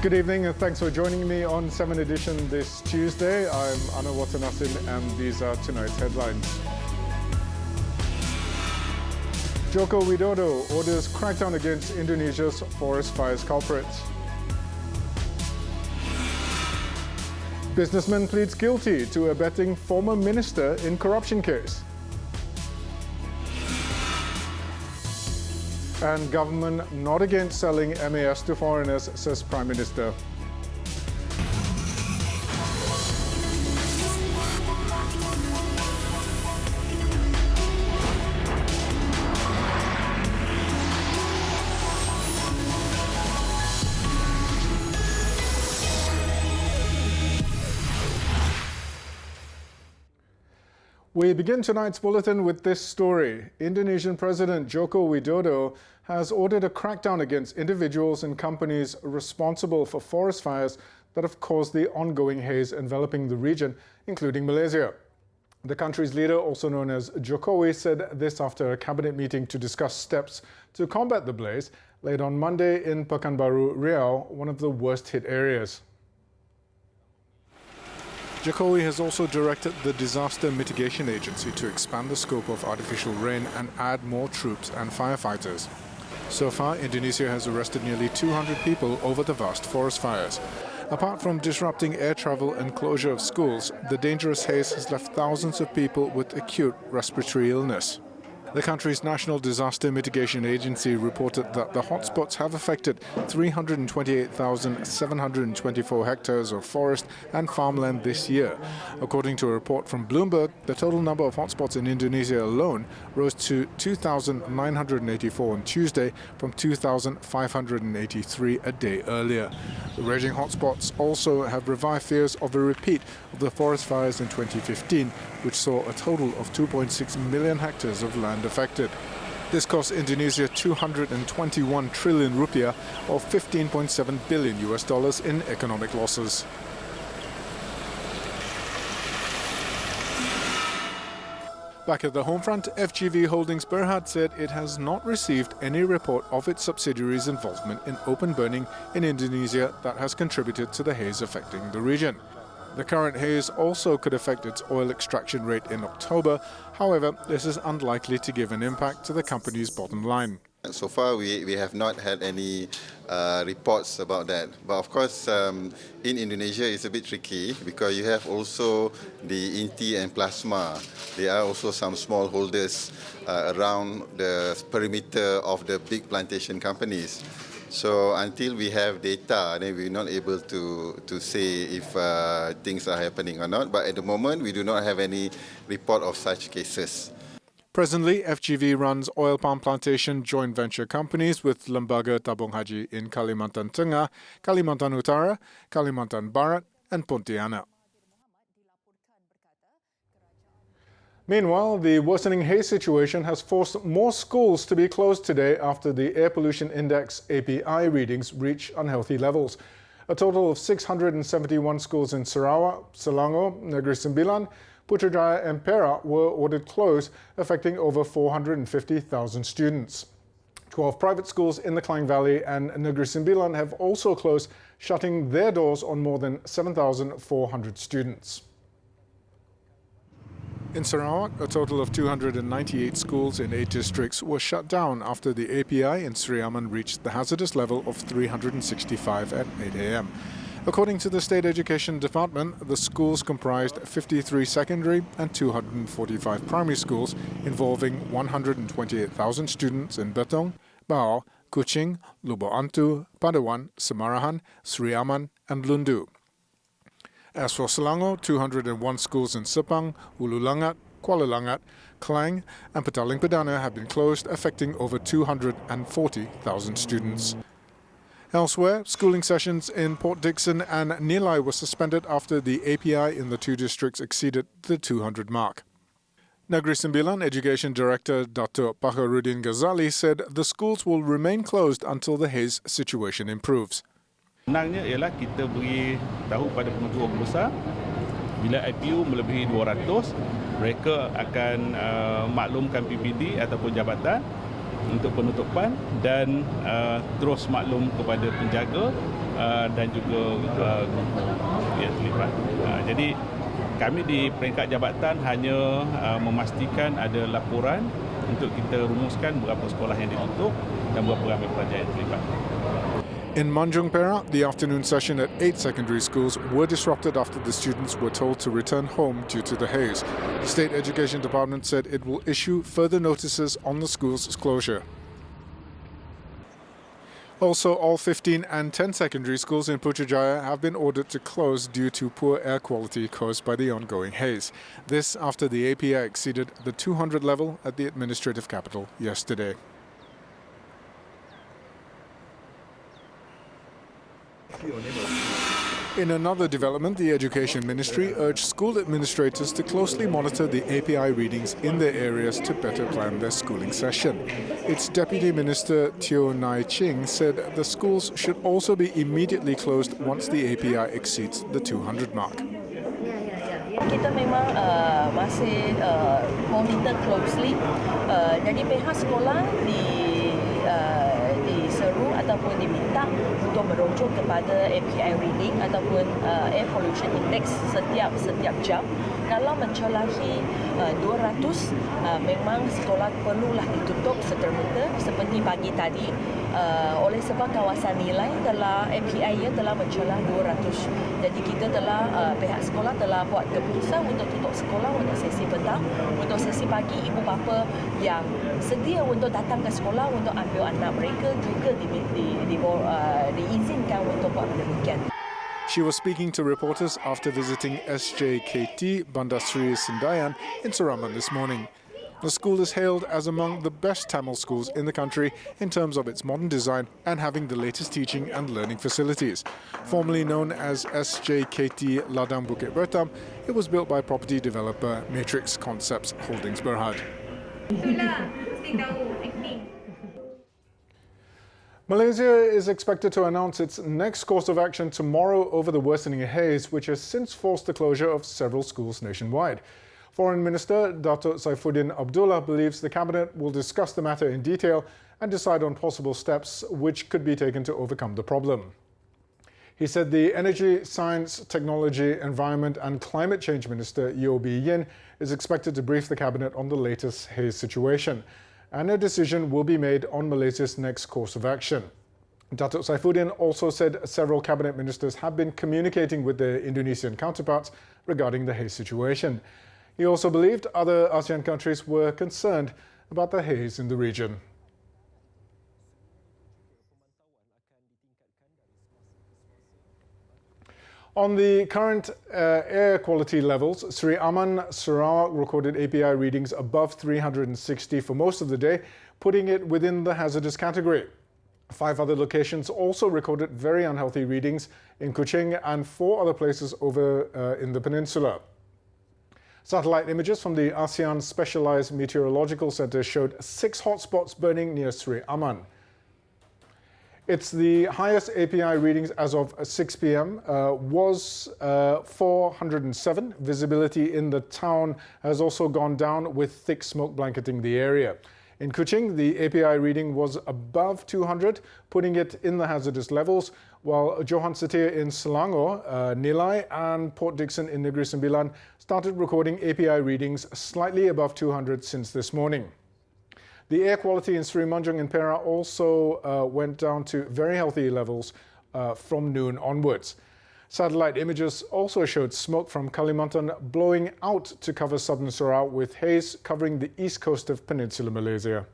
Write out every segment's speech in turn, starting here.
Good evening and thanks for joining me on 7Edition this Tuesday. I'm Aanont Wathanasin and these are tonight's headlines. Joko Widodo orders crackdown against Indonesia's forest fires culprits. Businessman pleads guilty to abetting former minister in corruption case. And government not against selling MAS to foreigners, says Prime Minister. We begin tonight's bulletin with this story. Indonesian President Joko Widodo has ordered a crackdown against individuals and companies responsible for forest fires that have caused the ongoing haze enveloping the region, including Malaysia. The country's leader, also known as Jokowi, said this after a cabinet meeting to discuss steps to combat the blaze laid on Monday in Pekanbaru, Riau, one of the worst-hit areas. Jokowi has also directed the Disaster Mitigation Agency to expand the scope of artificial rain and add more troops and firefighters. So far, Indonesia has arrested nearly 200 people over the vast forest fires. Apart from disrupting air travel and closure of schools, the dangerous haze has left thousands of people with acute respiratory illness. The country's National Disaster Mitigation Agency reported that the hotspots have affected 328,724 hectares of forest and farmland this year. According to a report from Bloomberg, the total number of hotspots in Indonesia alone rose to 2,984 on Tuesday from 2,583 a day earlier. The raging hotspots also have revived fears of a repeat of the forest fires in 2015, which saw a total of 2.6 million hectares of land affected. This cost Indonesia 221 trillion rupiah, or $15.7 billion in economic losses. Back at the home front, FGV Holdings Berhad said it has not received any report of its subsidiaries' involvement in open burning in Indonesia that has contributed to the haze affecting the region. The current haze also could affect its oil extraction rate in October. However, this is unlikely to give an impact to the company's bottom line. So far, we have not had any reports about that. But of course, in Indonesia, it's a bit tricky because you have also the Inti and Plasma. There are also some small holders around the perimeter of the big plantation companies. So until we have data, then we're not able to say if things are happening or not. But at the moment, we do not have any report of such cases. Presently, FGV runs oil palm plantation joint venture companies with Lembaga Tabung Haji in Kalimantan Tengah, Kalimantan Utara, Kalimantan Barat, and Pontianak. Meanwhile, the worsening haze situation has forced more schools to be closed today after the Air Pollution Index API readings reach unhealthy levels. A total of 671 schools in Sarawak, Selangor, Negeri Sembilan, Putrajaya and Perak were ordered closed, affecting over 450,000 students. 12 private schools in the Klang Valley and Negeri Sembilan have also closed, shutting their doors on more than 7,400 students. In Sarawak, a total of 298 schools in 8 districts were shut down after the API in Sri Aman reached the hazardous level of 365 at 8 a.m. According to the State Education Department, the schools comprised 53 secondary and 245 primary schools involving 128,000 students in Betong, Bao, Kuching, Lubuk Antu, Padawan, Semarahan, Sri Aman and Lundu. As for Selangor, 201 schools in Sepang, Hulu Langat, Kuala Langat, Klang and Petaling Perdana have been closed, affecting over 240,000 students. Elsewhere, schooling sessions in Port Dickson and Nilai were suspended after the API in the 2 districts exceeded the 200 mark. Negeri Sembilan Education Director Datuk Pakharudin Ghazali said the schools will remain closed until the haze situation improves. Senangnya ialah kita beri tahu pada penentu besar bila IPU melebihi 200, mereka akan maklumkan PPD ataupun jabatan untuk penutupan dan terus maklum kepada penjaga dan juga yang terlibat. Jadi kami di peringkat jabatan hanya memastikan ada laporan untuk kita rumuskan berapa sekolah yang ditutup dan berapa ramai pelajar yang terlibat. In Manjung, Perak, the afternoon session at 8 secondary schools were disrupted after the students were told to return home due to the haze. The State Education Department said it will issue further notices on the school's closure. Also, all 15 and 10 secondary schools in Putrajaya have been ordered to close due to poor air quality caused by the ongoing haze. This after the API exceeded the 200 level at the administrative capital yesterday. In another development, the Education Ministry urged school administrators to closely monitor the API readings in their areas to better plan their schooling session. Its Deputy Minister Teo Nai Ching said the schools should also be immediately closed once the API exceeds the 200 mark. Kita memang masih monitor closely. Jadi pihak sekolah diseru ataupun diminta untuk merujuk kepada API reading ataupun air pollution index setiap jam. Kalau mencelahi 200, memang sekolah perlulah ditutup serta-merta seperti pagi tadi. Oleh sebab kawasan nilai telah API-nya telah mencelah 200. Jadi kita telah pihak sekolah telah buat keputusan untuk tutup sekolah untuk sesi petang, untuk sesi pagi ibu bapa yang sedia untuk datang ke sekolah untuk ambil anak mereka juga diizinkan untuk buat demikian. She was speaking to reporters after visiting SJKT Bandar Sri Sendayan in Seraman this morning. The school is hailed as among the best Tamil schools in the country in terms of its modern design and having the latest teaching and learning facilities. Formerly known as SJKT Ladang Bukit Bertam, it was built by property developer Matrix Concepts Holdings Berhad. Malaysia is expected to announce its next course of action tomorrow over the worsening haze, which has since forced the closure of several schools nationwide. Foreign Minister Datuk Saifuddin Abdullah believes the Cabinet will discuss the matter in detail and decide on possible steps which could be taken to overcome the problem. He said the Energy, Science, Technology, Environment and Climate Change Minister Yeo Bee Yin is expected to brief the Cabinet on the latest haze situation, and a decision will be made on Malaysia's next course of action. Datuk Saifuddin also said several Cabinet ministers have been communicating with their Indonesian counterparts regarding the haze situation. He also believed other ASEAN countries were concerned about the haze in the region. On the current air quality levels, Sri Aman, Sarawak recorded API readings above 360 for most of the day, putting it within the hazardous category. 5 other locations also recorded very unhealthy readings in Kuching and 4 other places over in the peninsula. Satellite images from the ASEAN Specialized Meteorological Center showed 6 hotspots burning near Sri Aman. It's the highest API readings as of 6 p.m. Was 407. Visibility in the town has also gone down with thick smoke blanketing the area. In Kuching, the API reading was above 200, putting it in the hazardous levels, while Johor Setar in Selangor, Nilai and Port Dickson in Negeri Sembilan started recording API readings slightly above 200 since this morning. The air quality in Sri Manjung and Perak also went down to very healthy levels from noon onwards. Satellite images also showed smoke from Kalimantan blowing out to cover southern Sarawak with haze covering the east coast of Peninsular Malaysia.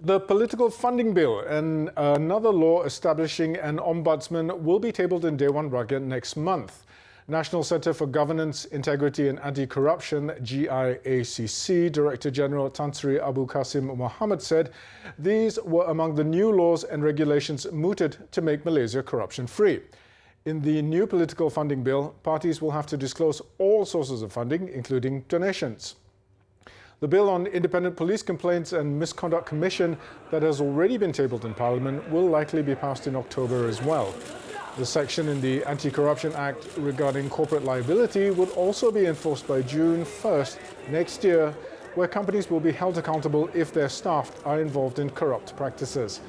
The political funding bill and another law establishing an ombudsman will be tabled in Dewan Rakyat next month. National Centre for Governance, Integrity and Anti-Corruption, GIACC, Director General Tan Sri Abu Qasim Muhammad said these were among the new laws and regulations mooted to make Malaysia corruption-free. In the new political funding bill, parties will have to disclose all sources of funding, including donations. The bill on Independent Police Complaints and Misconduct Commission that has already been tabled in Parliament will likely be passed in October as well. The section in the Anti-Corruption Act regarding corporate liability would also be enforced by June 1st next year, where companies will be held accountable if their staff are involved in corrupt practices.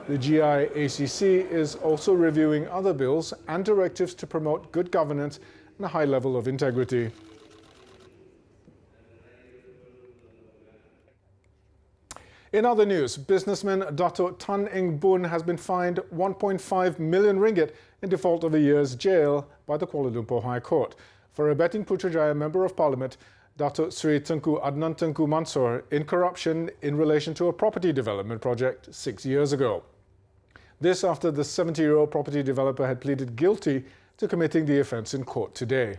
The GIACC is also reviewing other bills and directives to promote good governance and a high level of integrity. In other news, businessman Dato' Tan Eng Boon has been fined 1.5 million ringgit in default of a year's jail by the Kuala Lumpur High Court for abetting Putrajaya Member of Parliament Dato' Sri Tengku Adnan Tengku Mansor in corruption in relation to a property development project 6 years ago. This after the 70-year-old property developer had pleaded guilty to committing the offence in court today.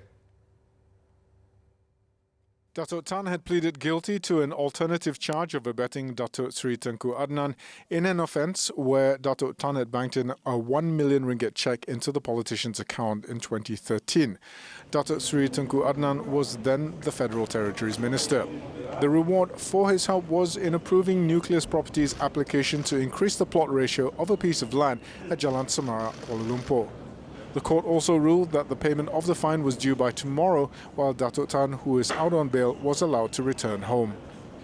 Dato' Tan had pleaded guilty to an alternative charge of abetting Dato' Sri Tengku Adnan in an offence where Dato' Tan had banked in a 1 million ringgit cheque into the politician's account in 2013. Dato' Sri Tengku Adnan was then the Federal Territories Minister. The reward for his help was in approving Nucleus Properties' application to increase the plot ratio of a piece of land at Jalan Semara, Kuala Lumpur. The court also ruled that the payment of the fine was due by tomorrow, while Dato' Tan, who is out on bail, was allowed to return home.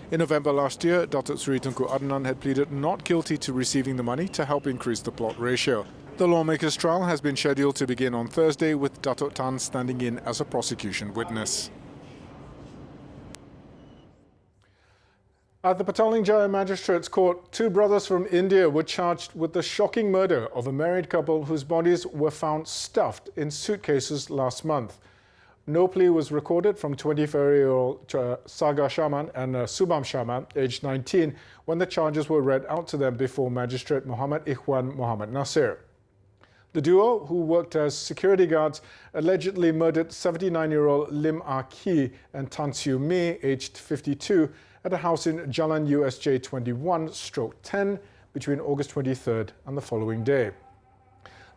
In November last year, Dato' Sri Tengku Adnan had pleaded not guilty to receiving the money to help increase the plot ratio. The lawmaker's trial has been scheduled to begin on Thursday, with Dato' Tan standing in as a prosecution witness. At the Petaling Jaya Magistrates Court, 2 brothers from India were charged with the shocking murder of a married couple whose bodies were found stuffed in suitcases last month. No plea was recorded from 24-year-old Sagar Shaman and Subham Shaman, aged 19, when the charges were read out to them before Magistrate Muhammad Ikhwan Muhammad Nasir. The duo, who worked as security guards, allegedly murdered 79-year-old Lim Ah Ki and Tan Siu Mi, aged 52, at a house in Jalan USJ 21/10 between August 23rd and the following day.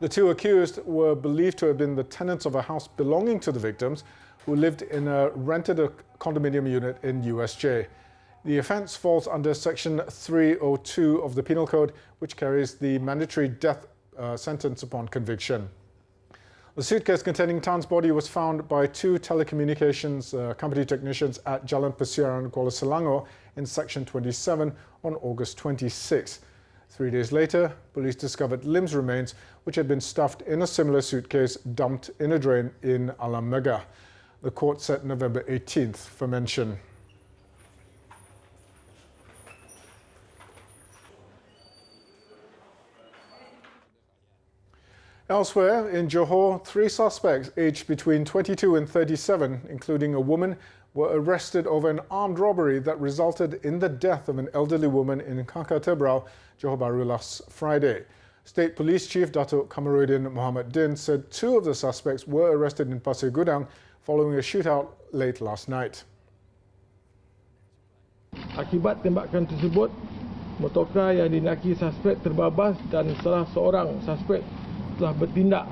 The 2 accused were believed to have been the tenants of a house belonging to the victims, who lived in a rented condominium unit in USJ. The offence falls under Section 302 of the Penal Code, which carries the mandatory death sentence upon conviction. The suitcase containing Tan's body was found by 2 telecommunications company technicians at Jalan Persiaran, Kuala Selangor in Section 27 on August 26. 3 days later, police discovered Lim's remains, which had been stuffed in a similar suitcase dumped in a drain in Alam Megah. The court set November 18th for mention. Elsewhere, in Johor, 3 suspects aged between 22 and 37, including a woman, were arrested over an armed robbery that resulted in the death of an elderly woman in Kakar Tebrau, Johor Bahru last Friday. State Police Chief Datuk Kamaruddin Muhammad Din said 2 of the suspects were arrested in Pasir Gudang following a shootout late last night. Akibat tembakan tersebut, motorkar yang dinaiki suspek terbabas dan salah seorang suspek telah bertindak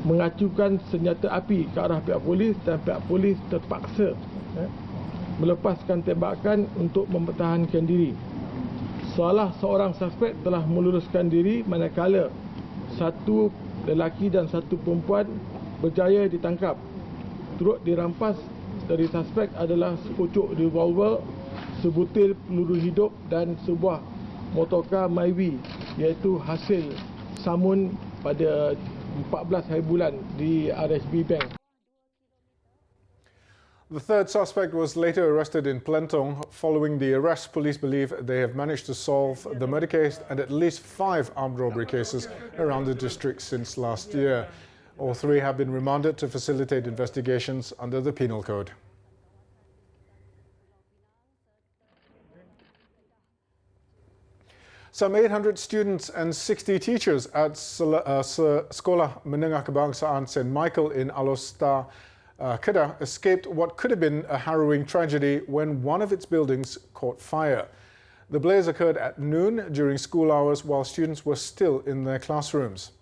mengacukan senjata api ke arah pihak polis dan pihak polis terpaksa melepaskan tembakan untuk mempertahankan diri. Salah seorang suspek telah meluruskan diri manakala 1 lelaki dan 1 perempuan berjaya ditangkap. Turut dirampas dari suspek adalah sepucuk revolver, sebutir peluru hidup dan sebuah motorkar Myvi, iaitu hasil samun pada 14 hari bulan di RSB Bank. The 3rd suspect was later arrested in Plentong. Following the arrest, police believe they have managed to solve the murder case and at least 5 armed robbery cases around the district since last year. All 3 have been remanded to facilitate investigations under the Penal Code. Some 800 students and 60 teachers at Sekolah Menengah Kebangsaan St. Michael in Alor Setar, Kedah, escaped what could have been a harrowing tragedy when one of its buildings caught fire. The blaze occurred at noon during school hours while students were still in their classrooms.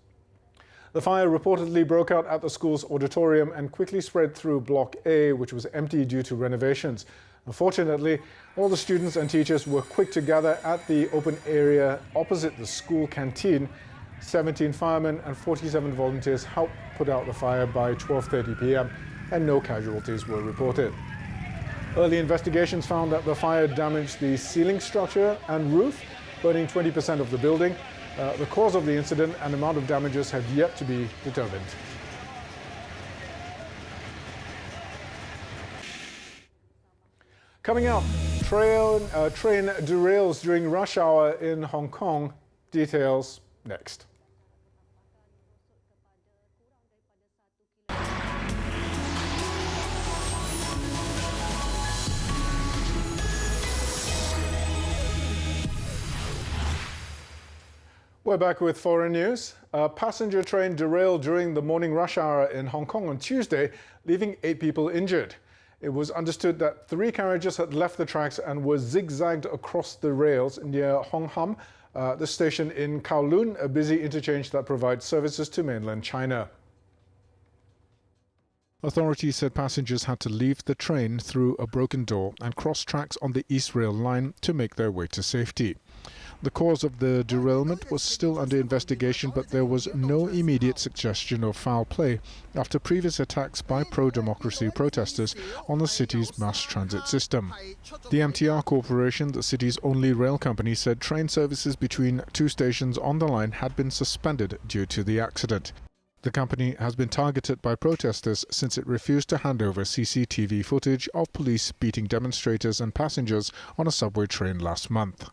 The fire reportedly broke out at the school's auditorium and quickly spread through Block A, which was empty due to renovations. Unfortunately, all the students and teachers were quick to gather at the open area opposite the school canteen, 17 firemen and 47 volunteers helped put out the fire by 12:30 p.m. and no casualties were reported. Early investigations found that the fire damaged the ceiling structure and roof, burning 20% of the building. The cause of the incident and amount of damages have yet to be determined. Coming up, train derails during rush hour in Hong Kong. Details next. We're back with foreign news. A passenger train derailed during the morning rush hour in Hong Kong on Tuesday, leaving 8 people injured. It was understood that 3 carriages had left the tracks and were zigzagged across the rails near Hong Ham, the station in Kowloon, a busy interchange that provides services to mainland China. Authorities said passengers had to leave the train through a broken door and cross tracks on the East Rail line to make their way to safety. The cause of the derailment was still under investigation, but there was no immediate suggestion of foul play after previous attacks by pro-democracy protesters on the city's mass transit system. The MTR Corporation, the city's only rail company, said train services between 2 stations on the line had been suspended due to the accident. The company has been targeted by protesters since it refused to hand over CCTV footage of police beating demonstrators and passengers on a subway train last month.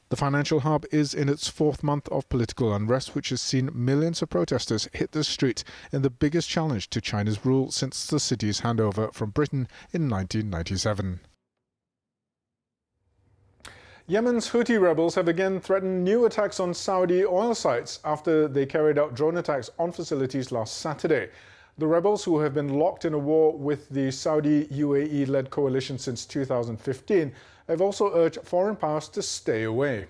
The financial hub is in its 4th month of political unrest, which has seen millions of protesters hit the streets in the biggest challenge to China's rule since the city's handover from Britain in 1997. Yemen's Houthi rebels have again threatened new attacks on Saudi oil sites after they carried out drone attacks on facilities last Saturday. The rebels, who have been locked in a war with the Saudi-UAE-led coalition since 2015, have also urged foreign powers to stay away.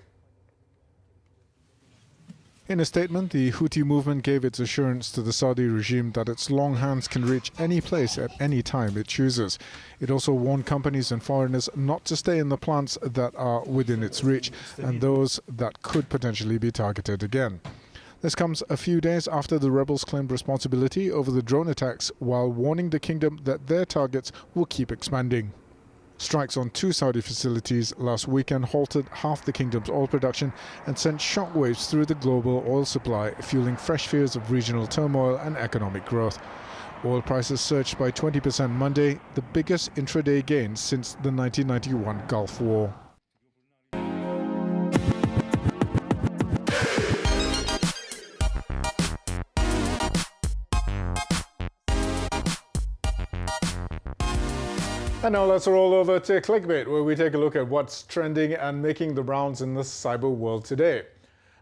In a statement, the Houthi movement gave its assurance to the Saudi regime that its long hands can reach any place at any time it chooses. It also warned companies and foreigners not to stay in the plants that are within its reach and those that could potentially be targeted again. This comes a few days after the rebels claimed responsibility over the drone attacks, while warning the kingdom that their targets will keep expanding. Strikes on 2 Saudi facilities last weekend halted half the kingdom's oil production and sent shockwaves through the global oil supply, fueling fresh fears of regional turmoil and economic growth. Oil prices surged by 20% Monday, the biggest intraday gain since the 1991 Gulf War. And now let's roll over to Clickbait, where we take a look at what's trending and making the rounds in the cyber world today.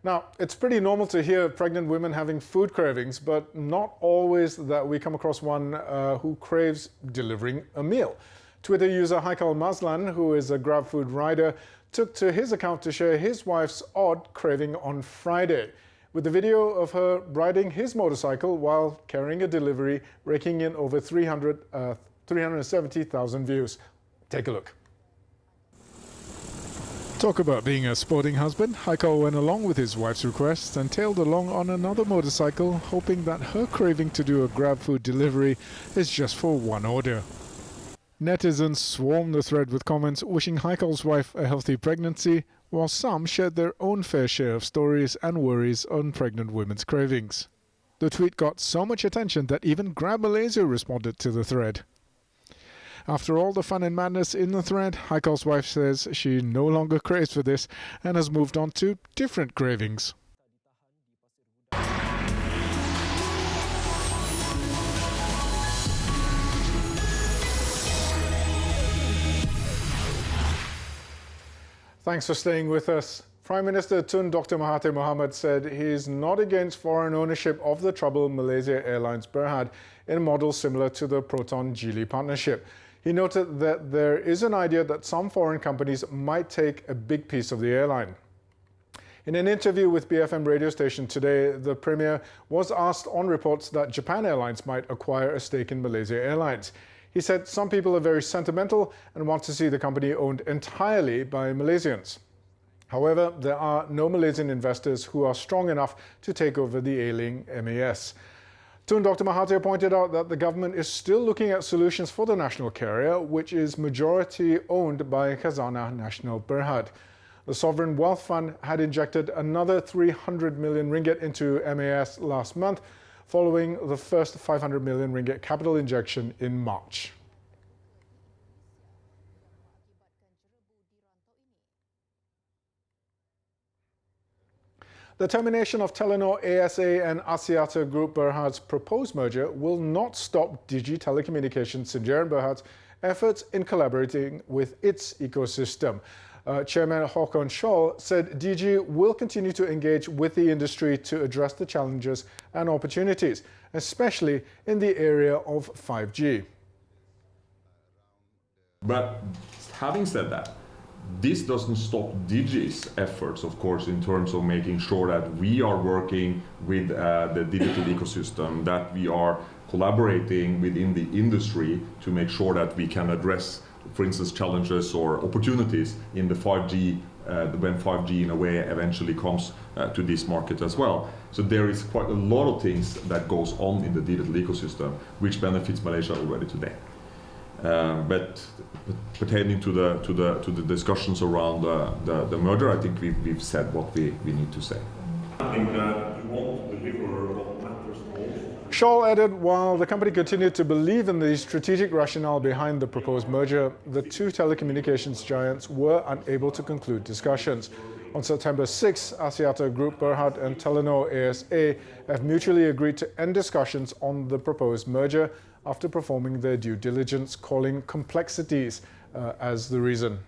Now, it's pretty normal to hear of pregnant women having food cravings, but not always that we come across one who craves delivering a meal. Twitter user Haikal Mazlan, who is a GrabFood rider, took to his account to share his wife's odd craving on Friday, with the video of her riding his motorcycle while carrying a delivery, raking in over 370,000 views. Take a look. Talk about being a sporting husband. Haikal went along with his wife's request and tailed along on another motorcycle, hoping that her craving to do a GrabFood delivery is just for one order. Netizens swarmed the thread with comments wishing Haikal's wife a healthy pregnancy, while some shared their own fair share of stories and worries on pregnant women's cravings. The tweet got so much attention that even Grab Malaysia responded to the thread. After all the fun and madness in the thread, Haikal's wife says she no longer craves for this and has moved on to different cravings. Thanks for staying with us. Prime Minister Tun Dr. Mahathir Mohamad said he is not against foreign ownership of the troubled Malaysia Airlines Berhad in a model similar to the Proton-Geely partnership. He noted that there is an idea that some foreign companies might take a big piece of the airline. In an interview with BFM radio station today, the Premier was asked on reports that Japan Airlines might acquire a stake in Malaysia Airlines. He said some people are very sentimental and want to see the company owned entirely by Malaysians. However, there are no Malaysian investors who are strong enough to take over the ailing MAS. Tun Dr. Mahathir pointed out that the government is still looking at solutions for the national carrier, which is majority owned by Khazanah Nasional Berhad. The Sovereign Wealth Fund had injected another 300 million ringgit into MAS last month, following the first 500 million ringgit capital injection in March. The termination of Telenor ASA and Axiata Group Berhad's proposed merger will not stop Digi-Telecommunications Sdn Berhad's efforts in collaborating with its ecosystem. Chairman Håkon Scholl said Digi will continue to engage with the industry to address the challenges and opportunities, especially in the area of 5G. But having said that, this doesn't stop Digi's efforts, of course, in terms of making sure that we are working with the digital ecosystem, that we are collaborating within the industry to make sure that we can address, for instance, challenges or opportunities in the 5G, when 5G in a way eventually comes to this market as well. So there is quite a lot of things that goes on in the digital ecosystem which benefits Malaysia already today. But pertaining to the discussions around the merger, I think we've said what we need to say. I think that we want to deliver what matters most. Scholl added, while the company continued to believe in the strategic rationale behind the proposed merger, the two telecommunications giants were unable to conclude discussions. On September 6, Axiata Group Berhad and Telenor ASA have mutually agreed to end discussions on the proposed merger after performing their due diligence, calling complexities as the reason.